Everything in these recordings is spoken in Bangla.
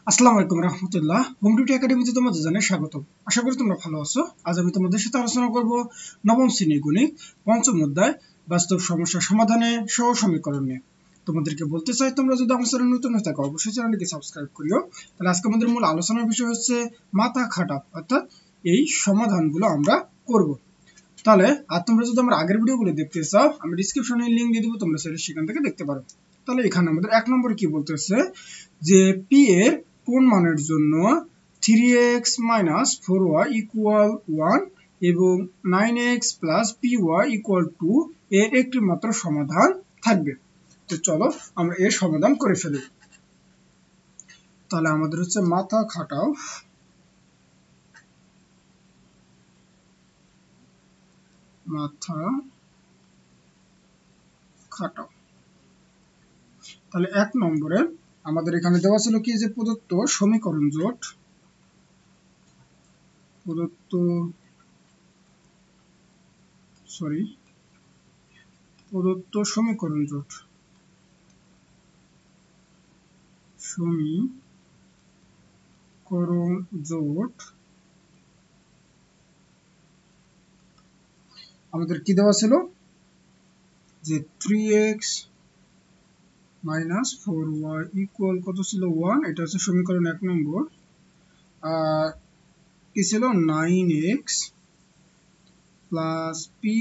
আসসালামু আলাইকুম রহমতুল্লাহ। হোম টিউটি একাডেমিতে তোমাদের জানাই স্বাগত। আশা করি তোমরা ভালো আছো। আজ আমি তোমাদের সাথে আলোচনা করব নবম শ্রেণীর গণিত পঞ্চম অধ্যায় বাস্তব সমস্যা সমাধানে সহজ সমীকরণ নিয়ে। তোমাদেরকে বলতে চাই, তোমরা যদি আমার চ্যানেলে নতুন হয়ে থাকো অবশ্যই চ্যানেলটিকে সাবস্ক্রাইব করিও। তাহলে আজকে আমাদের মূল আলোচনার বিষয় হচ্ছে মাথা খাটা, অর্থাৎ এই সমাধানগুলো আমরা করব। তাহলে আর তোমরা যদি আমার আগের ভিডিওগুলো দেখতে চাও, আমি ডিসক্রিপশনে লিংক দিয়ে দেবো, তোমরা সেখান থেকে দেখতে পারো। তাহলে এখানে আমাদের এক নম্বরে কি বলতেছে যে পি এর কোন মানের জন্য 3x - 4y = 1 এবং 9x + py = 2 এর একটি মাত্র সমাধান থাকবে। তো চলো আমরা এর সমাধান করে ফেলি। তাহলে আমাদের হচ্ছে মাথা খাটাও, মাথা খাটাও। তাহলে এক নম্বরে আমাদের এখানে দেওয়া ছিল কি, যে প্রদত্ত সমীকরণ জোট, প্রদত্ত সমীকরণ জোট আমাদের কি দেওয়া ছিল, যে 3x - 4y = কত ছিল, 1। এটা হচ্ছে সমীকরণ এক নম্বর। আর কি ছিল, 9x + py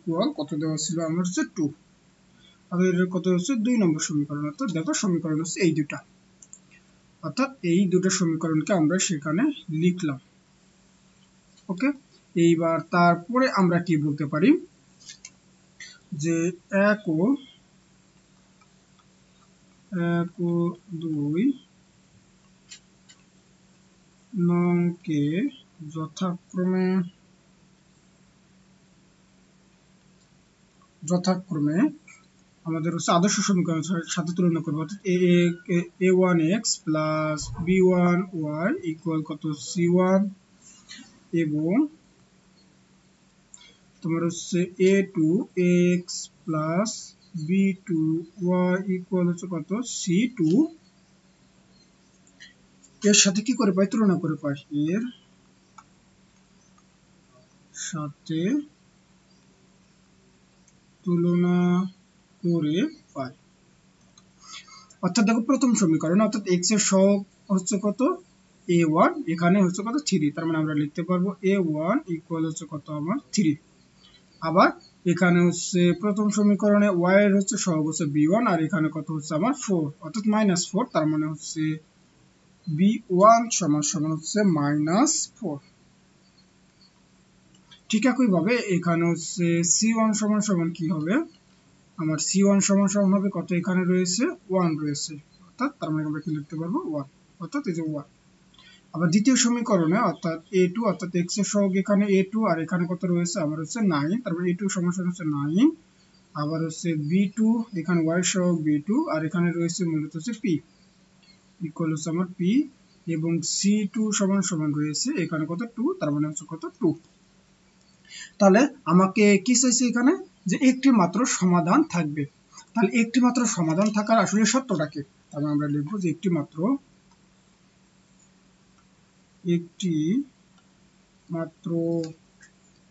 = কত দেওয়া ছিল, আমার হচ্ছে 2। আর এর কত হচ্ছে 2 নম্বর সমীকরণ। অর্থাৎ দেখো সমীকরণ হচ্ছে এই দুটা, অর্থাৎ এই দুটো সমীকরণকে আমরা সেখানে লিখলাম। ওকে, এইবার তারপরে আমরা কি বলতে পারি, যে 1 ও 2 নংকে যথাক্রমে আমাদের হচ্ছে আদর্শ সমীকরণের সাথে তুলনা করবো। অর্থাৎ a1x + b1y = কত, c1, এবং তোমার হচ্ছে a2x + b2y = হচ্ছে কত, c2। এর সাথে কি করে পাই, তুলনা করে পাই, এর সাথে তুলনা করে পাই। অর্থাৎ দেখো প্রথম সমীকরণ, অর্থাৎ x এর সহগ হচ্ছে কত, a1, এখানে হচ্ছে কত, 3। তার মানে আমরা লিখতে পারবো a1 = হচ্ছে কত, আমার 3। আবার এখানে হচ্ছে প্রথম সমীকরণে y এর হচ্ছে সহগ হচ্ছে b1, আর এখানে কত হচ্ছে আমার 4, অর্থাৎ -4। তার মানে হচ্ছে b1 = হচ্ছে -4। ঠিক একই ভাবে এখানে হচ্ছে c1 = কি হবে, আমার c1 = হবে কত, এখানে রয়েছে 1 রয়েছে, অর্থাৎ তার মানে আমরা কি লিখতে পারবো, 1, অর্থাৎ এই যে 1। আবার দ্বিতীয় সমীকরণে অর্থাৎ a2, অর্থাৎ x এর সহগ এখানে a2, আর এখানে কত রয়েছে, আমার হচ্ছে 9। তার মানে a2 = হচ্ছে 9। আবার হচ্ছে b2, এখানে y এর সহগ b2, আর এখানে রয়েছে মূলত হচ্ছে p = হচ্ছে আমার p, এবং c2 = রয়েছে এখানে কত, 2। তার মানে হচ্ছে কত, 2। তাহলে আমাকে কি চাইছে এখানে, যে একটি মাত্র সমাধান থাকবে। তাহলে একটি মাত্র সমাধান থাকার আসলে সত্যটা কি, তাহলে আমরা লিখব যে একটি মাত্র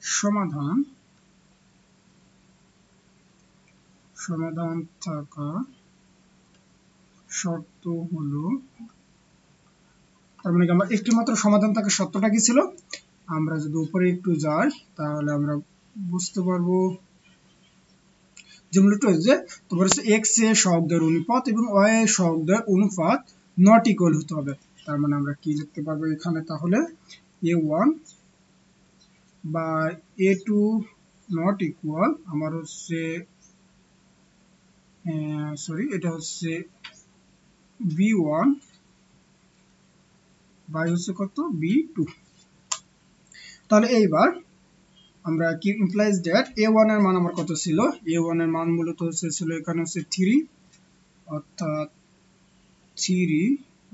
সমাধান থাকা শর্ত হলো, তার মানে আমরা একটি মাত্র সমাধান থাকার শর্তটা কি ছিল, আমরা যদি উপরে একটু যাই তাহলে আমরা বুঝতে পারবো যে মূলত যে তোমার হচ্ছে x এর সহগের অনুপাত এবং y এর সহগের অনুপাত নট ইকুয়াল হতে হবে। তার মানে আমরা কি লিখতে পারবো এখানে, তাহলে a1 বা a2 নট ইকুয়াল, আমার হচ্ছে এটা হচ্ছে b1 বাই হচ্ছে কত, b2। তাহলে এইবার আমরা কি ইমপ্লাইজ দ্যাট a1 এর মান আমার কত ছিল, a1 এর মান মূলত হচ্ছে ছিল এখানে হচ্ছে 3, অর্থাৎ 3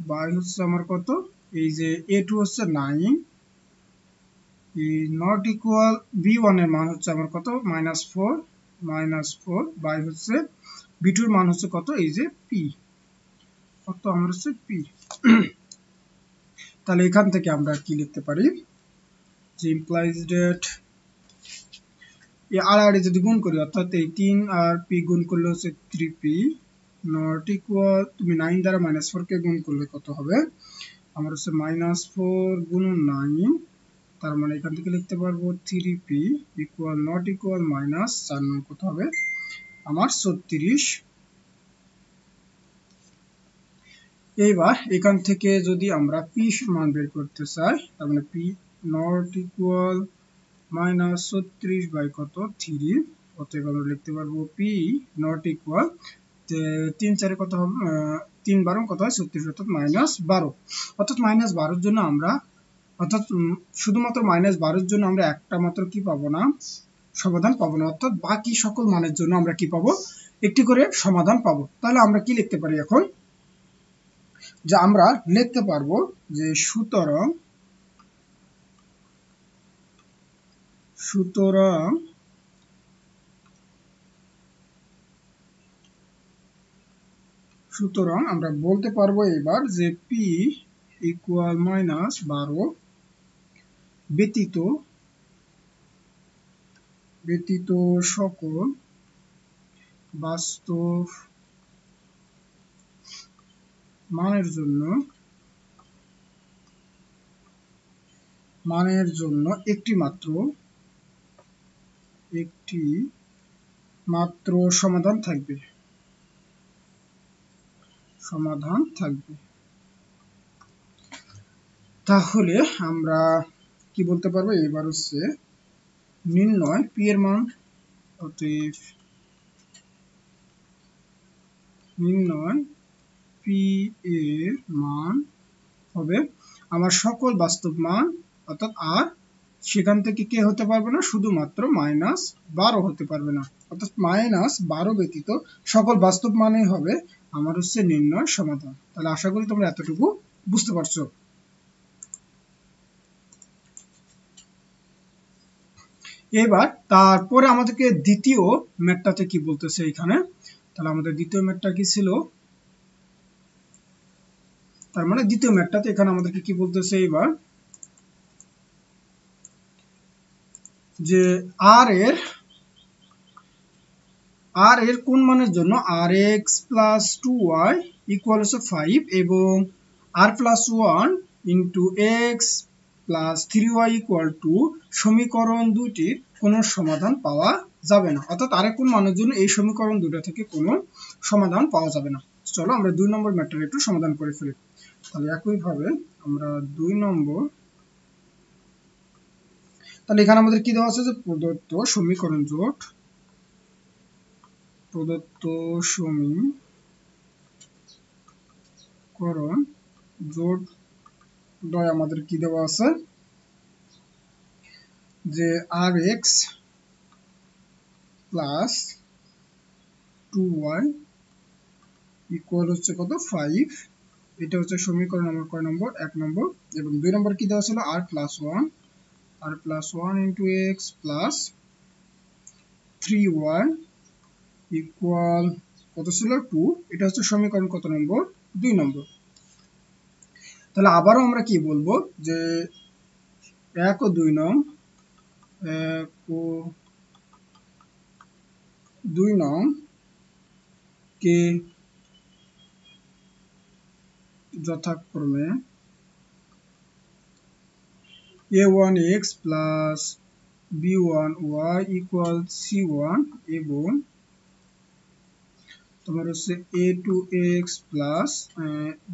বাই হচ্ছে আমার কত, এই যে a2 হচ্ছে 9, এই নট ইকুয়াল b1 এর মান হচ্ছে আমার কত, -4 বাই হচ্ছে b2 এর মান হচ্ছে কত, এই যে p। কত আমার হচ্ছে পি। তাহলে এখান থেকে আমরা কি লিখতে পারি যে ইমপ্লাইজ ডেট এই আর যদি গুণ করি অর্থাৎ এই 3 আর পি গুণ করলে হচ্ছে 3p নট ইকুয়াল তুমি 9 দ্বারা -4 কে গুণ করলে কত হবে আমার হচ্ছে -4 গুণন 9 তার মানে এখান থেকে লিখতে পারবো 3p ইকুয়াল নট ইকুয়াল -4 9 কত হবে আমার 36। এইবার এখান থেকে যদি আমরা p মান বের করতে চাই তার মানে p নট ইকুয়াল -36 বাই কত 3 অতএব আমরা লিখতে পারবো p নট ইকুয়াল 3 4 কত হবে 3 12 কত হয় 36 অর্থাৎ -12 অর্থাৎ -12 এর জন্য আমরা অর্থাৎ শুধুমাত্র -12 এর জন্য আমরা একটা মাত্র কি পাবো না সমাধান পাবো না অর্থাৎ বাকি সকল মানের জন্য আমরা কি পাবো একটি করে সমাধান পাবো। তাহলে আমরা কি লিখতে পারি এখন যে আমরা লিখতে পারবো যে সুতরাং আমরা বলতে পারবো এবার যে p ইকুয়াল -12 ব্যতীত সকল বাস্তব মানের জন্য একটি মাত্র সমাধান থাকবে। তাহলে আমরা কি বলতে পারবো এবার হচ্ছে নির্ণয় p এর মান অতএব নির্ণয় p এর মান হবে আমার সকল বাস্তব মান অর্থাৎ আর সেখান থেকে কে হতে পারবে না শুধুমাত্র -12 হতে পারবে না অর্থাৎ -12 ব্যতীত সকল বাস্তব মানই হবে আমার হচ্ছে নির্ণয় সমাধান। তাহলে আশা করি তোমরা এতটুকু বুঝতে পারছো। এবার তারপরে আমাদেরকে দ্বিতীয় ম্যাথটাতে কি বলতেছে এখানে তাহলে আমাদের দ্বিতীয় ম্যাথটা কি ছিল তার মানে দ্বিতীয় ম্যাথটাতে এখানে আমাদেরকে কি বলতেছে এবার যে r এর কোন মানের জন্য rx + 2y = 5 এবং r + 1 * x + 3y = সমীকরণ দুটির কোনো সমাধান পাওয়া যাবে না অর্থাৎ আর কোন মানের জন্য এই সমীকরণ দুটো থেকে কোনো সমাধান পাওয়া যাবে না। চলো আমরা 2 নম্বর ম্যাথটা একটু সমাধান করে ফেলি। তাহলে একই ভাবে আমরা 2 নম্বর তাহলে এখানে আমাদের কি দেওয়া আছে যে প্রদত্ত সমীকরণ জোট দ্বয় আমাদের কি দেওয়া আছে যে rx + 2y ইকুয়াল হচ্ছে কত 5 এটা হচ্ছে সমীকরণ নম্বর কয় নম্বর 1 নম্বর এবং 2 নম্বর কি দেওয়া ছিল r + 1 * x + 3y ইকুয়াল কত ছিল 2 এটা হচ্ছে সমীকরণ কত নম্বর 2 নম্বর। তাহলে আবারও আমরা কি বলবো যে 1 ও 2 নং কে যথাক্রমে a1x + b1y = c1 এবং তোমার হচ্ছে a2x +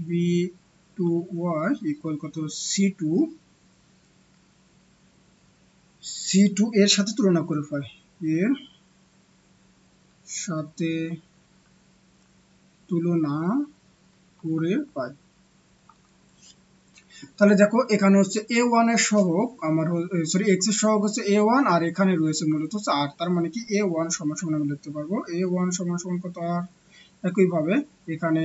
b2y = কত c2 এর সাথে তুলনা করে পাই তাহলে দেখো এখানে হচ্ছে a1 এর সহগ আমার সরি x এর সহগ হচ্ছে a1 আর এখানে রয়েছে মূলত হচ্ছে r তার মানে কি a1 = আমরা লিখতে পারবো a1 = কত r একই ভাবে এখানে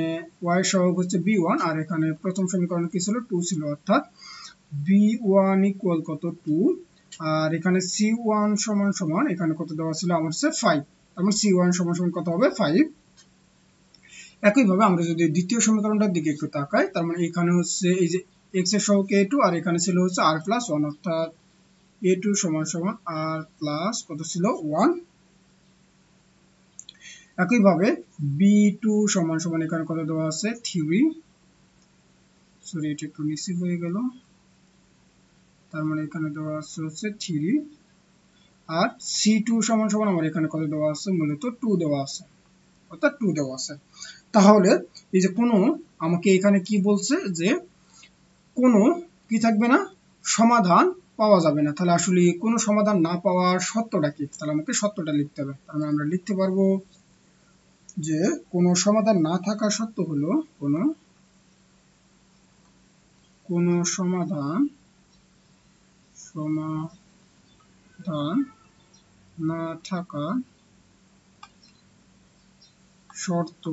y এর সহগ হচ্ছে b1 আর এখানে প্রথম সমীকরণ কি ছিল 2 ছিল অর্থাৎ b1 = কত 2 আর এখানে c1 = এখানে কত দেওয়া ছিল আমার হচ্ছে 5 তার মানে c1 = কত হবে 5 একইভাবে আমরা যদি দ্বিতীয় সমীকরণটার দিকে একটু তাকাই, তার মানে এখানে হচ্ছে এই যে x এর সহগ a2 আর এখানে ছিল হচ্ছে r+1, অর্থাৎ a2 সমান সমান r+ কত ছিল 1। একইভাবে b2 সমান সমান এখানে কত দেওয়া আছে 3, সরি এটা একটু নিচে হয়ে গেল, তার মানে এখানে দেওয়া আছে হচ্ছে 3, আর c2 সমান সমান আমার এখানে কত দেওয়া আছে মূলত 2 দেওয়া আছে, অর্থাৎ 2 দেওয়া আছে। তাহলে এই যে কোনো আমাকে এখানে কি বলছে যে কোনো কি থাকবে না, সমাধান পাওয়া যাবে না। তাহলে আসলে কোনো সমাধান না পাওয়ার সত্যটা কি, তাহলে আমাকে সত্যটা লিখতে হবে। তাহলে আমরা লিখতে পারবো যে কোনো সমাধান না থাকার সত্য হলো কোনো সমাধান না থাকার শর্ত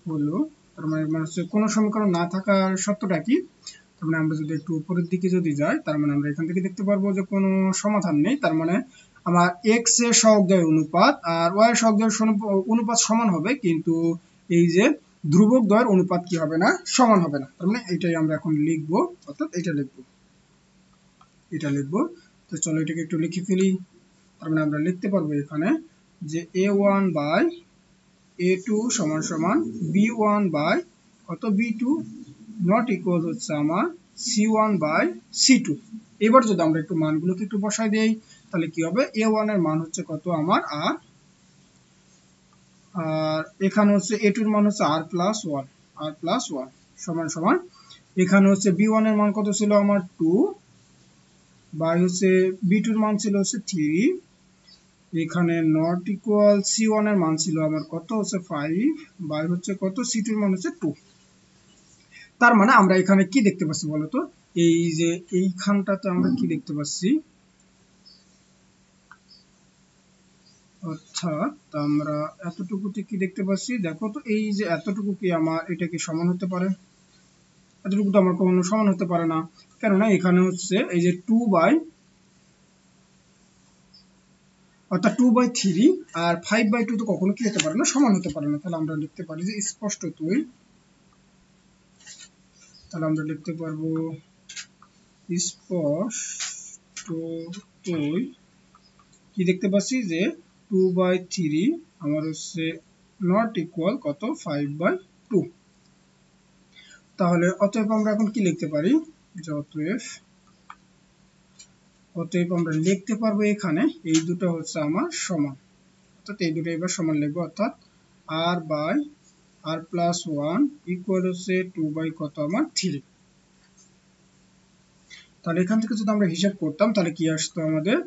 হলো, তার মানে হচ্ছে কোনো সমীকরণ না থাকার সত্যটা কি, তার মানে আমরা যদি একটু উপরের দিকে যদি যাই, তার মানে আমরা এখান থেকে দেখতে পারবো যে কোনো সমাধান নেই। তার মানে আমার x এর সহগদ্বয়ের অনুপাত আর y এর সহগদ্বয়ের অনুপাত সমান হবে, কিন্তু এই যে ধ্রুবক দ্বয়ের অনুপাত কি হবে না, সমান হবে না। তার মানে এটাই আমরা এখন লিখবো, অর্থাৎ এটা লিখবো। তো চলো এটাকে একটু লিখে ফেলি। তার মানে আমরা লিখতে পারবো এখানে যে a1/a2 সমান সমান b1 বাই কত b2 নট ইকুয়াল হচ্ছে আমার c1/c2। এবার যদি আমরা একটু মানগুলোকে একটু বসাই দেই, তাহলে কি হবে, a1 এর মান হচ্ছে কত আমার আর এখানে হচ্ছে a2 এর মান হচ্ছে r+1 সমান সমান এখানে হচ্ছে b1 এর মান কত ছিল আমার 2 বাই হচ্ছে b2 এর মান ছিল হচ্ছে 3, এখানে নট ইকুয়াল c1 এর মান ছিল আমার কত হচ্ছে 5 বাই হচ্ছে কত c2 এর মান হচ্ছে 2। তার মানে আমরা এখানে কি দেখতে পাচ্ছি বলতো, এই যে এইখানটাতে আমরা কি দেখতে পাচ্ছি, অর্থাৎ আমরা এতটুকুতে কি দেখতে পাচ্ছি, দেখো তো এই যে এতটুকু কি আমার এটা কি সমান হতে পারে, এতটুকু তো আমার কখনো সমান হতে পারে না, কেননা এখানে হচ্ছে এই যে 2/3 আর 5/2 তো কখনো কি হতে পারে না, সমান হতে পারে না। তাহলে আমরা লিখতে পারি যে স্পষ্টতই, তাহলে আমরা লিখতে পারবো স্পষ্টতই কি দেখতে পাচ্ছি যে 2/3 আমার হচ্ছে নট ইকুয়াল কত 5/2। তাহলে অতএব আমরা এখন কি লিখতে পারি, যে অতএব আমরা লিখতে পারবো এখানে এই দুটো হচ্ছে আমার সমান, অর্থাৎ এই দুটো এবার সমান লিখবো, অর্থাৎ r/r+1 ইকুয়াল হচ্ছে 2 কত আমার 3। তাহলে এখান থেকে যদি আমরা হিসাব করতাম তাহলে কি আসতো আমাদের,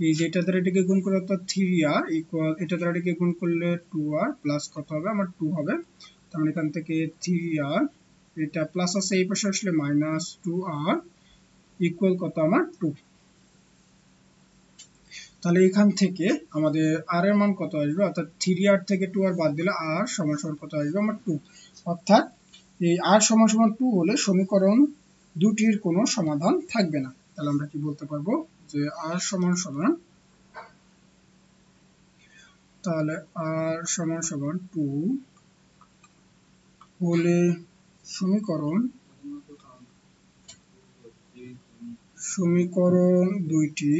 এই যে এটা দ্বারা এটাকে গুণ করলে অর্থাৎ 3r ইকুয়াল এটা দ্বারা এটাকে গুণ করলে 2r প্লাস কত হবে আমার 2 হবে। তার মানে এখান থেকে 3r, এটা প্লাস আছে এই পাশে আসলে -2r ইকুয়াল কত আমার 2। তাহলে এখান থেকে আমাদের r এর মান কত আসবে, অর্থাৎ 3r থেকে 2r বাদ দিলে r সমান সমান কত আসবে আমার 2, অর্থাৎ এই r সমান সমান 2 হলে সমীকরণ দুটির কোনো সমাধান থাকবে না। তাহলে আমরা কি বলতে পারবো যে r সমান সমান, তাহলে r সমান সমান 2 হলে সমীকরণ দুইটি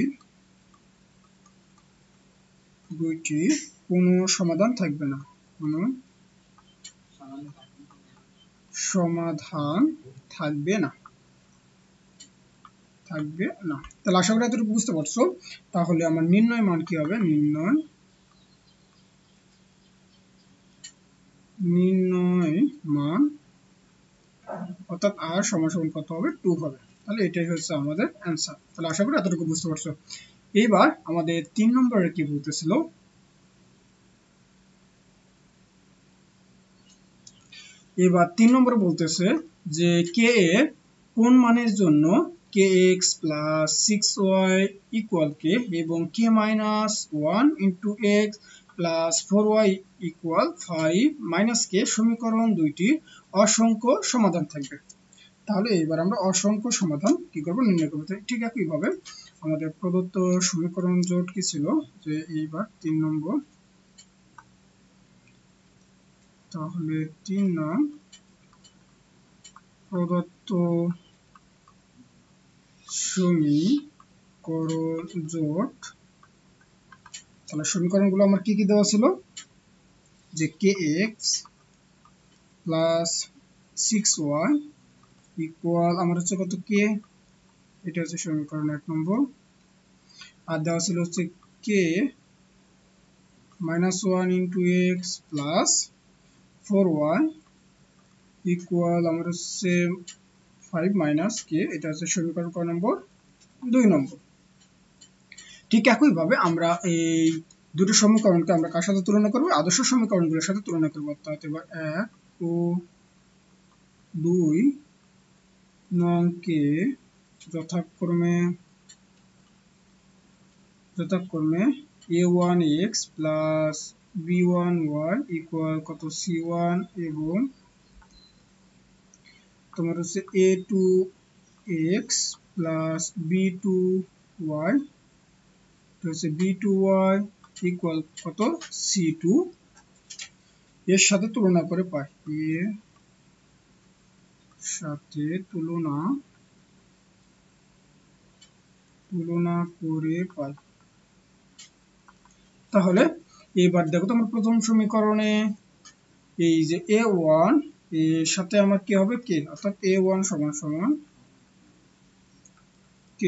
কোনো সমাধান থাকবে না, কোনো সমাধান থাকবে না। তাহলে আশা করি এতটুকু বুঝতে পারছো। তাহলে আমার নির্ণয় মান কি হবে, নির্ণয় মান অর্থাৎ r সমান সমান কত হবে 2 হবে। তাহলে এটাই হচ্ছে আমাদের অ্যান্সার। তাহলে আশা করি এতটুকু বুঝতে পারছো। এবার আমাদের 3 নম্বরে কি বলতেছিল, এবার 3 নম্বরে বলতেছে যে কে এর কোন মানের জন্য kx plus 6y equal k এবং k minus 1 into x plus 4y equal 5 minus k সমীকরণ দুইটি অসংখ্য সমাধান থাকবে। তাহলে এবার আমরা অসংখ্য সমাধান কি করব, নির্ণয় করব। ঠিক একইভাবে আমাদের প্রদত্ত সমীকরণ জোট কি ছিল, যে এইবার 3 নম্বর, তাহলে 3 নং প্রদত্ত সমীকরণ জোট, তাহলে সমীকরণগুলো আমার কি কি দেওয়া ছিল, যে kx প্লাস 6y ইকুয়াল আমার হচ্ছে কত k, এটা হচ্ছে সমীকরণ 1 নম্বর। আর দেওয়া ছিল হচ্ছে k minus 1 into x plus 4y equal আমার হচ্ছে 5 minus k, এটা হচ্ছে সমীকরণ কয় নম্বর, 2 নম্বর। ঠিক একইভাবে আমরা এই দুটো সমীকরণকে আমরা কার সাথে তুলনা করব, আদর্শ সমীকরণগুলোর সাথে তুলনা করব। অর্থাৎ এবার 1 ও 2 নংকে যথাক্রমে a1x প্লাস b1y ইকুয়াল কত c1 এবং তোমার হচ্ছে a2x প্লাস b2y হচ্ছে b2y ইকুয়াল কত c2 এর সাথে তুলনা করে পাই, এর সাথে তুলনা করে পাই। তাহলে এবার দেখো তোমার প্রথম সমীকরণে এই যে a1 এর সাথে আমার কি হবে k, অর্থাৎ a1 সমান সমান k।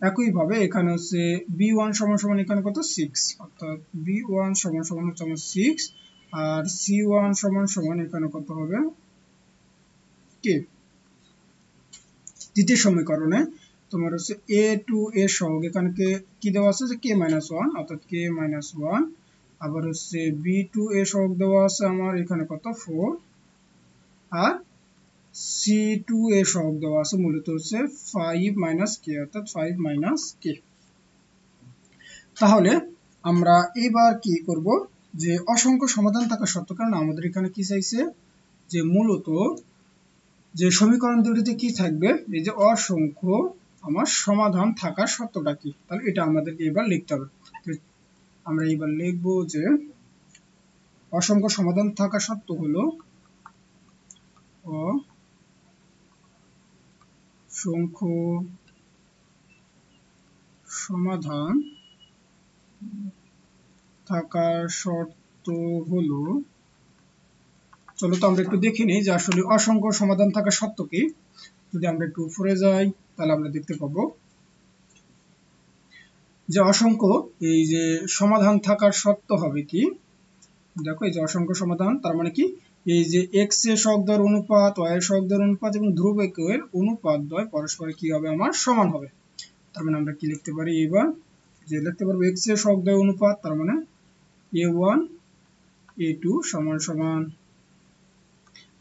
একইভাবে এখানে হচ্ছে b1 সমান সমান এখানে কত 6, অর্থাৎ b1 সমান সমান হচ্ছে আমার 6 আর c1 সমান সমান এখানে কত হবে k। দ্বিতীয় সমীকরণে তোমার হচ্ছে a2 এর সহগ এখানে কি দেওয়া আছে যে k-1, অর্থাৎ k-1, আবার হচ্ছে b2 এর সহগ দেওয়া আছে আমার এখানে কত 4 আর c2 এর সহগ দেওয়া আছে মূলত হচ্ছে 5 - k, অর্থাৎ 5 - k। তাহলে আমরা এবার কি করব, যে অসংখ্য সমাধান থাকা সত্ত্বেও, কারণ আমাদের এখানে কি চাইছে যে মূলত যে সমীকরণ দুটিতে কি থাকবে, এই যে অসংখ্য আমার সমাধান থাকার সত্যটা কি, তাহলে এটা আমাদেরকে এবার লিখতে হবে। আমরা এবার লিখব যে অসংখ্য সমাধান থাকা সত্ত্ব হলো অসংখ্য সমাধান থাকার শর্ত হলো, চলো তো আমরা একটু দেখে নিই যে আসলে অসংখ্য সমাধান থাকার শর্ত কি। যদি আমরা একটু উপরে যাই তাহলে আমরা দেখতে পাবো যে অসংখ্য এই যে সমাধান থাকার শর্ত হবে কি, দেখো এই যে অসংখ্য সমাধান তার মানে কি, এই যে x এর সহগদ্বয়ের অনুপাত, y এর সহগদ্বয়ের অনুপাত এবং ধ্রুবকের অনুপাত দ্বয় পরস্পর কি হবে আমার সমান হবে। তার মানে আমরা কি লিখতে পারি এবার, যে লিখতে পারবো x এর সহগদ্বয়ের অনুপাত, তার মানে a1 a2 সমান সমান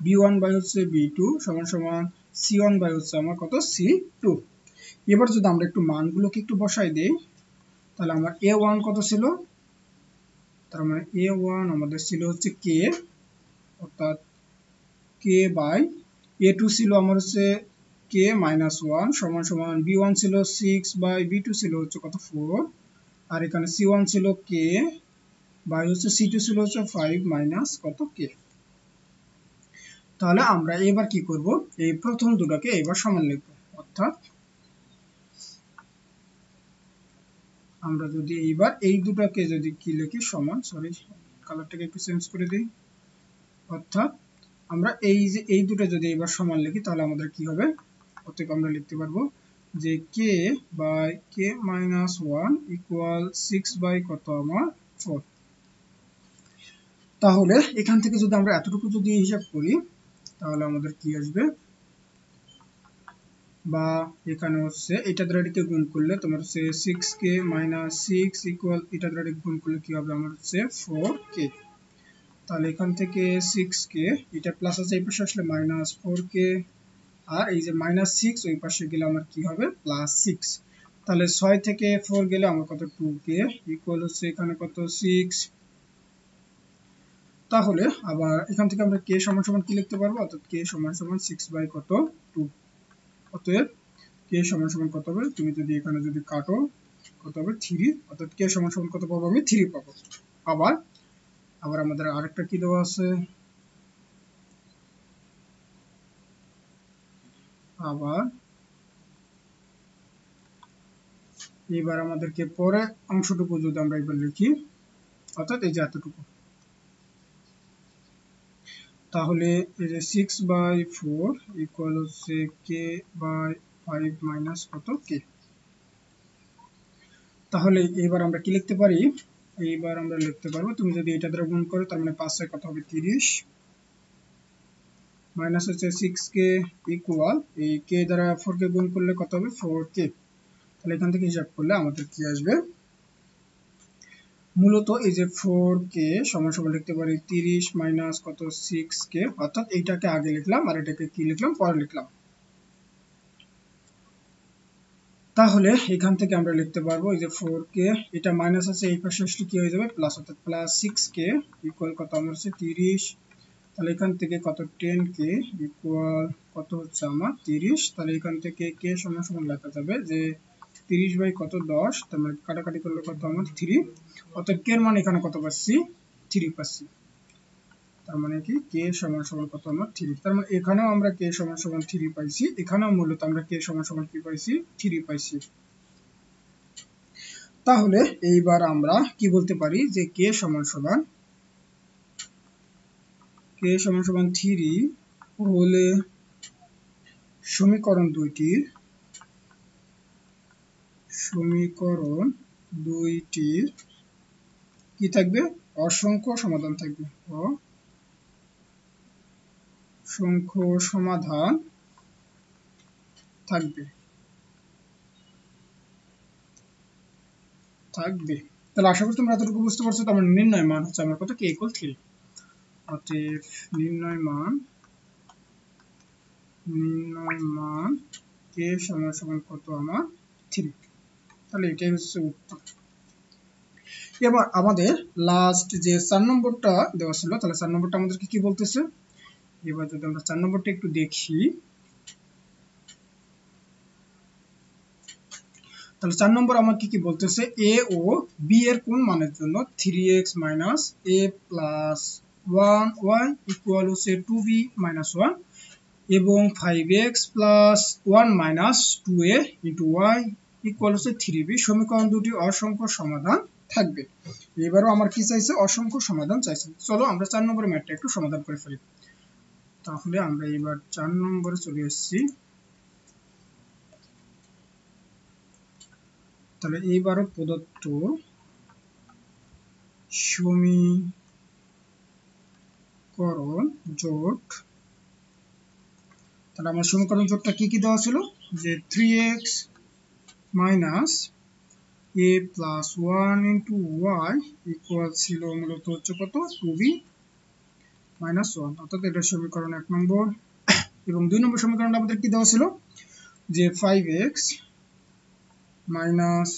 b1 বাই হচ্ছে b2 সমান সমান c1 বাই হচ্ছে আমার কত c2। এবার যদি আমরা একটু মানগুলোকে একটু বসাই দেই তাহলে আমার a1 কত ছিল, তার মানে a1 আমাদের ছিল হচ্ছে k, অর্থাৎ k বাই a2 ছিল আমার হচ্ছে k-1 সমান সমান b1 ছিল 6 বাই b2 ছিল হচ্ছে কত 4, আর এখানে c1 ছিল k বাই হচ্ছে c2 ছিল হচ্ছে 5 কত k। তাহলে আমরা এবার কি করব, এই প্রথম দুটোকে এবার সমান লিখব, অর্থাৎ আমরা যদি এইবার এই দুটোকে যদি কি লিখি সমান, সরি কালারটাকে একটু চেঞ্জ করে দিই, অর্থাৎ আমরা এই যে এই দুটো যদি এবার সমান লিখি তাহলে আমাদের কি হবে, অতএব আমরা লিখতে পারবো যে k by k-1 equal 6 by কত আমার 4। তাহলে এখান থেকে যদি আমরা এতটুকু যদি হিসাব করি তাহলে আমাদের কি আসবে, বা এখানে হচ্ছে এটা দ্বারা এটাকে গুণ করলে তোমার হচ্ছে 6k - 6 ইকুয়াল এটা দ্বারা গুণ করলে কি হবে আমার হচ্ছে 4k। তাহলে এখান থেকে 6k, এটা প্লাস আছে এই পাশে আসলে -4k, আর এই যে -6 ওই পাশে গেলে আমার কি হবে +6। তাহলে 6 থেকে 4 গেলে আমার কত 2k ইকুয়াল হচ্ছে এখানে কত 6। তাহলে আবার এখান থেকে আমরা k সমান সমান কি লিখতে পারবো, অর্থাৎ k সমান সমান 6 বাই কত 2। অতএব k সমান সমান কত হবে, তুমি যদি এখানে যদি কাটো কত হবে 3, অর্থাৎ k সমান সমান কত পাবো আমি 3 পাবো। আবার আবার আমাদের আরেকটা কি দেওয়া আছে, আবার এবার আমাদেরকে পরে অংশটুকু যদি আমরা এবার লিখি, অর্থাৎ এই যে এতটুকু, তাহলে এই যে 6/4 ইকুয়াল হচ্ছে k/5 মাইনাস কত k। তাহলে এবার আমরা কি লিখতে পারি, এইবার আমরা লিখতে পারবো, তুমি যদি এটা দ্বারা গুণ করো তার মানে 5 কত হবে 30 মাইনাস হচ্ছে 6k ইকুয়াল এই k দ্বারা 4 কে গুণ করলে কত হবে 4k। তাহলে এখান থেকে হিসাব করলে আমাদের কি আসবে, মূলত এই যে 4k সমান সমান লিখতে পারি 30 মাইনাস কত 6k, অর্থাৎ এইটাকে আগে লিখলাম আর এটাকে কি লিখলাম পরে লিখলাম। তাহলে এখান থেকে আমরা লিখতে পারবো এই যে 4k, এটা মাইনাস আছে এই পাশে আসলে কি হয়ে যাবে প্লাস, অর্থাৎ প্লাস 6k ইকুয়াল কত আমার হচ্ছে 30। তাহলে এখান থেকে কত 10k ইকুয়াল কত হচ্ছে আমার 30। তাহলে এখান থেকে k সমান সমান লেখা যাবে যে 30 বাই কত 10, তার মানে কাটাকাটি করলে কত আমার 3, অর্থাৎ k এর মান এখানে কত পাচ্ছি 3 পাচ্ছি। তার মানে কি k সমান সমান কত আমার 3, তার মানে এখানেও আমরা k সমান সমান 3 পাইছি, এখানেও মূলত আমরা k সমান সমান কি পাইছি 3 পাইছি। তাহলে এইবার আমরা কি বলতে পারি যে k সমান সমান 3 হলে সমীকরণ দুইটির কি থাকবে, অসংখ্য সমাধান থাকবে, অসংখ্য সমাধান থাকবে। তাহলে আশা করি তোমরা এতটুকু বুঝতে পারছো। তো আমার নির্ণয় মান হচ্ছে আমার কত k ইকুয়াল 3, অতএব নির্ণয় মান k সমান সমান কত আমার 3। তাহলে এটাই হচ্ছে উত্তর। এবার আমাদের লাস্ট যে 4 নম্বরটা দেওয়া ছিল, তাহলে 4 নম্বরটা আমাদেরকে কি বলতেছে, এবার যদি আমরা 4 নম্বরটা একটু দেখি, তাহলে 4 নম্বর আমাকে কি বলতেছে, a ও b এর কোন মানের জন্য 3x minus a plus 1y equal হচ্ছে 2b মাইনাস 1 এবং 5x plus 1 minus 2a into y equal হচ্ছে 3b সমীকরণ দুটি অসংখ্য সমাধান থাকবে। এবারও আমার কি চাইছে, অসংখ্য সমাধান চাইছে। চলো আমরা 4 নম্বরের ম্যাথটা একটু সমাধান করে ফেলি। তাহলে আমরা এবার 4 নম্বরে চলে এসেছি। তাহলে এইবারও প্রদত্ত সমীকরণ জোট, তাহলে আমার সমীকরণ জোটটা কি কি দেওয়া ছিল, যে 3x minus a plus 1 into y equal ছিল মূলত হচ্ছে কত 2b মাইনাস 1, অর্থাৎ এটা সমীকরণ 1 নম্বর। এবং 2 নম্বর সমীকরণটা আমাদের কি দেওয়া ছিল, যে 5x minus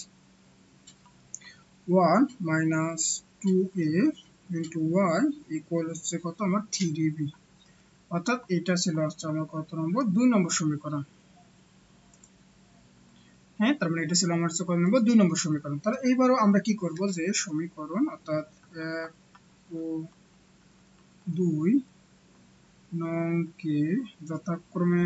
1 minus 2a into y equal হচ্ছে কত আমার 3b, অর্থাৎ এটা ছিল হচ্ছে আমার কত নম্বর 2 নম্বর সমীকরণ। হ্যাঁ, তার মানে এটা ছিল আমার হচ্ছে কত নম্বর 2 নম্বর সমীকরণ। তাহলে এইবারও আমরা কি করব, যে সমীকরণ অর্থাৎ 1 ও 2 নংকে যথাক্রমে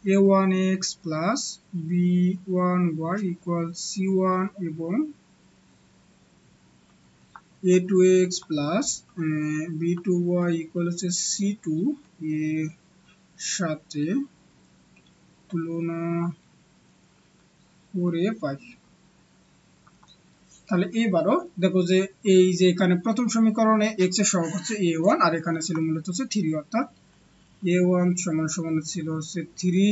a1x plus b1y equal c1 এবং a2x প্লাস b2y ইকুয়াল হচ্ছে c2 এর সাথে তুলনা করে পাই। তাহলে এবারও দেখো যে এই যে এখানে প্রথম সমীকরণে x এর সহগ হচ্ছে a1 আর এখানে ছিল মূলত হচ্ছে 3, অর্থাৎ a1 সমান সমান ছিল হচ্ছে 3,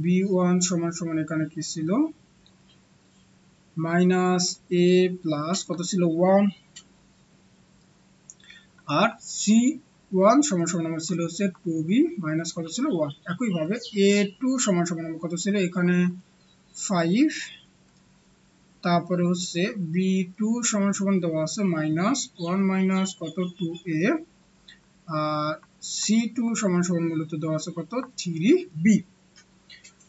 b1 সমান সমান এখানে কি ছিল মাইনাস a প্লাস কত ছিল 1, আর c1 সমান সমান আমার ছিল হচ্ছে 2b মাইনাস কত ছিল 1। একইভাবে a2 সমান সমান আমার কত ছিল এখানে 5, তারপরে হচ্ছে b2 সমান সমান দেওয়া আছে মাইনাস 1 মাইনাস কত 2a, আর c2 সমান সমান মূলত দেওয়া আছে কত 3b।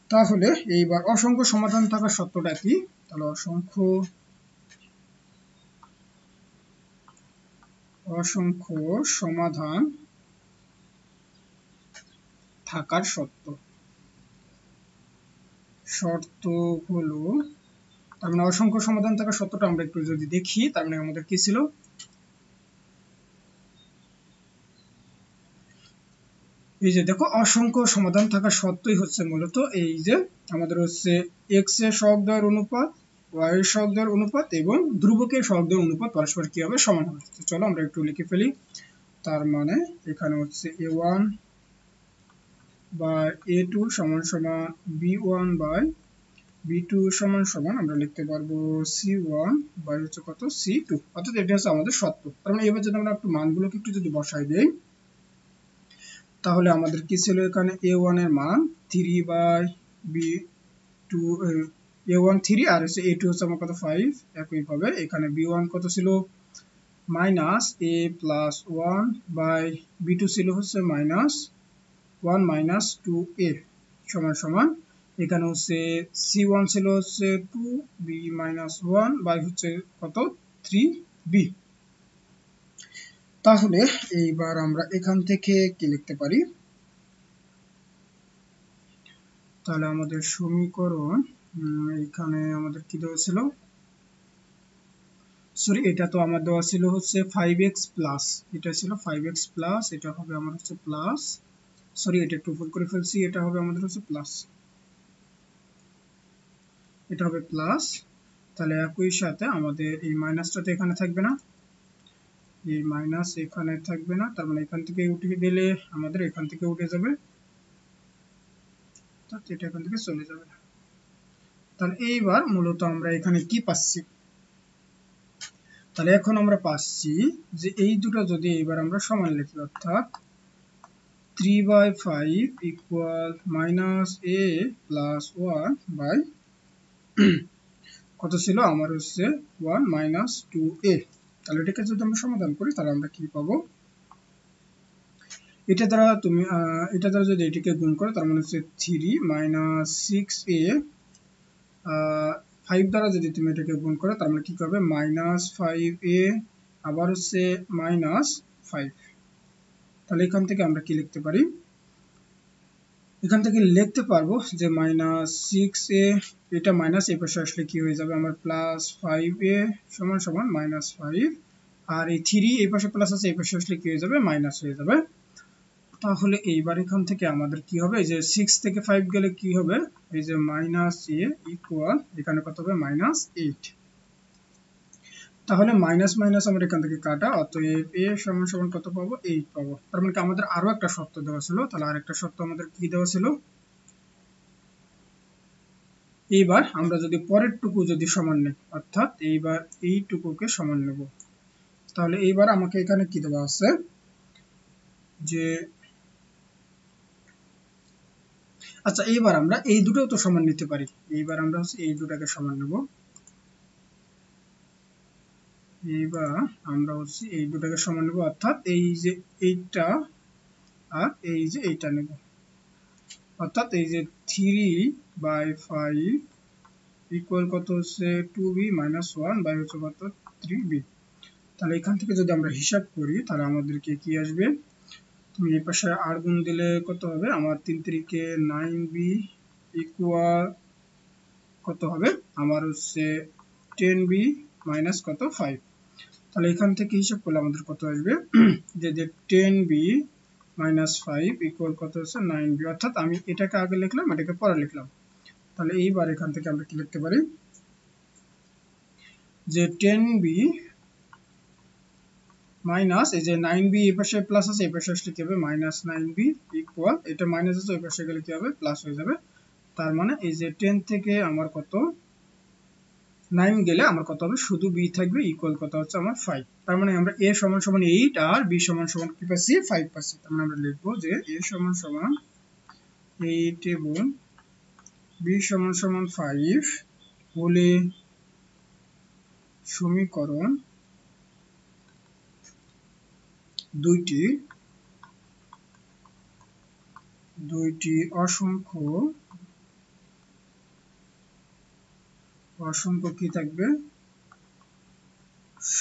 তাহলে এইবার অসংখ্য সমাধান থাকার সত্যটা কি, তাহলে অসংখ্য সমাধান থাকার শর্ত হলো, তার মানে অসংখ্য সমাধান থাকার শর্তটা আমরা একটু যদি দেখি, তার মানে আমাদের কি ছিল, এই যে দেখো অসংখ্য সমাধান থাকার শর্তই হচ্ছে মূলত এই যে আমাদের হচ্ছে এক্স এর সহগদ্বয়ের অনুপাত, ওয়াই এর সহগদ্বয়ের অনুপাত এবং ধ্রুবকের সহগদ্বয়ের অনুপাত পরস্পর কি হবে, সমান হবে। তো চলো আমরা একটু লিখে ফেলি। তার মানে এখানে হচ্ছে a1 বাই a2 সমান সমান b1 বাই b2 সমান সমান আমরা লিখতে পারবো c1 বাই হচ্ছে কত c2, অর্থাৎ এটা হচ্ছে আমাদের শর্ত। তার মানে এবার যদি আমরা একটু মানগুলোকে একটু যদি বসাই দেই, তাহলে আমাদের কি ছিল, এখানে a1 এর মান 3 বাই b2, a1 3 আর হচ্ছে a2 হচ্ছে আমার কত 5, একইভাবে এখানে b1 কত ছিল minus a plus 1 by b2 ছিল হচ্ছে মাইনাস 1 মাইনাস 2a সমান সমান এখানে হচ্ছে c1 ছিল হচ্ছে 2b মাইনাস 1 বাই হচ্ছে কত 3b। তাহলে এইবার আমরা এখান থেকে কি লিখতে পারি, তাহলে আমাদের সমীকরণ এখানে আমাদের কি দেওয়া ছিল, সরি এটা তো আমার দেওয়া ছিল হচ্ছে 5x প্লাস, এটা ছিল 5x প্লাস, এটা হবে আমার হচ্ছে প্লাস, সরি এটা একটু ভুল করে ফেলছি, এটা হবে আমাদের হচ্ছে প্লাস, এটা হবে প্লাস। তাহলে একই সাথে আমাদের এই মাইনাসটা তো এখানে থাকবে না, এই মাইনাস এখানে থাকবে না, তার মানে এখান থেকে উঠে গেলে আমাদের এখান থেকে উঠে যাবে, এটা এখান থেকে চলে যাবে। তাহলে এইবার মূলত আমরা এখানে কি পাচ্ছি, তাহলে এখন আমরা পাচ্ছি যে এই দুটো যদি এইবার আমরা সমান লিখি, অর্থাৎ 3/5 equal minus a plus 1 by কত ছিল আমার হচ্ছে 1 মাইনাস 2a। তাহলে এটাকে যদি আমরা সমাধান করি তাহলে আমরা কি পাবো, এটা দ্বারা যদি এটাকে গুণ করো তার মানে হচ্ছে 3 মাইনাস 6a, 5 দ্বারা যদি তুমি এটাকে গুণ করো তার মানে কি হবে মাইনাস 5a আবার হচ্ছে মাইনাস 5। তাহলে এখান থেকে আমরা কি লিখতে পারি, এখান থেকে লিখতে পারবো যে মাইনাস 6a, এটা মাইনাস এই পাশে আসলে কি হয়ে যাবে আমার প্লাস 5a সমান সমান মাইনাস 5, আর এই 3 এই পাশে প্লাস আছে এই পাশে আসলে কি হয়ে যাবে মাইনাস হয়ে যাবে। তাহলে এইবার এখান থেকে আমাদের কি হবে, যে 6 থেকে 5 গেলে কি হবে, এই যে মাইনাস a ইকুয়াল এখানে কত হবে মাইনাস 8। তাহলে মাইনাস মাইনাস আমরা এখান থেকে কাটা, অতএব a সমান সমান কত পাবো 8 পাবো। তার মানে আমাদের আরো একটা শর্ত দেওয়া ছিল, তাহলে আরেকটা শর্ত আমাদের কি দেওয়া ছিল, এইবার আমরা যদি পরের টুকু যদি সমান নেই, অর্থাৎ এইবার এইটুকুকে সমান নেব, তাহলে এইবার আমাকে এখানে কি দেওয়া আছে, যে আচ্ছা এইবার আমরা এই দুটোও তো সমান নিতে পারি, এইবার আমরা হচ্ছে এই দুটাকে সমান নেব, এইবার আমরা হচ্ছে এই দুটাকে সমান নেব, অর্থাৎ এই যে এইটা আর এই যে এইটা নেব, অর্থাৎ এই যে 3/5 ইকুয়াল কত হচ্ছে 2b মাইনাস 1 বাই হচ্ছে কত 3b। তাহলে এখান থেকে যদি আমরা হিসাব করি তাহলে আমাদেরকে কি আসবে, তুমি এই পাশে আর গুণ দিলে কত হবে, আমার 3 3 9b ইকুয়াল কত হবে আমার হচ্ছে 10b মাইনাস কত 5। তাহলে এখান থেকে হিসাব করলে আমাদের কত আসবে, যে 10b মাইনাস 5 ইকুয়াল কত হচ্ছে 9b, অর্থাৎ আমি এটাকে আগে লিখলাম এটাকে পরে লিখলাম। তাহলে এইবার এখান থেকে আমরা কি লিখতে পারি, যে 10b মাইনাস এই যে 9b এই পাশে প্লাস আছে এই পাশে আসলে কি হবে মাইনাস 9b ইকুয়াল, এটা মাইনাস আছে ওই পাশে গেলে কি হবে প্লাস হয়ে যাবে। তার মানে এই যে 10 থেকে আমার কত 9 গেলে আমার কত হবে, শুধু b থাকবে, ইকুয়াল কত হচ্ছে আমার 5। তার মানে আমরা a সমান সমান 8 আর b সমান সমান কি পাচ্ছি 5 পাচ্ছি। তার মানে আমরা লিখবো যে a সমান সমান 8 এবং b সমান সমান 5 হলে সমীকরণ দুইটি অসংখ্য অসংখ্য কি থাকবে,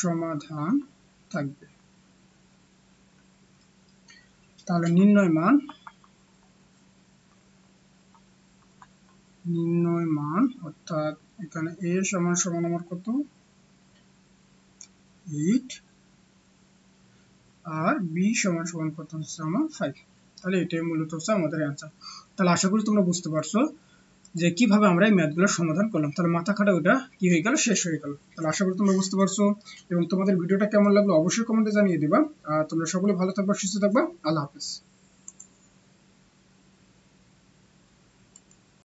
সমাধান থাকবে। তাহলে নির্ণয় মান অর্থাৎ এখানে a সমান সমান আমার কত 8 আর b সমান সমান কত হচ্ছে আমার 5। তাহলে এটাই মূলত হচ্ছে আমাদের অ্যান্সার। তাহলে আশা করি তোমরা বুঝতে পারছো যে কিভাবে আমরা এই ম্যাথগুলোর সমাধান করলাম। তাহলে মাথা খাটা ওটা কি হয়ে গেল, শেষ হয়ে গেল। তাহলে আশা করি তোমরা বুঝতে পারছো এবং তোমাদের ভিডিওটা কেমন লাগলো অবশ্যই কমেন্টে জানিয়ে দিবা। আর তোমরা সকলে ভালো থাকবা, সুস্থ থাকবা। আল্লাহ হাফেজ।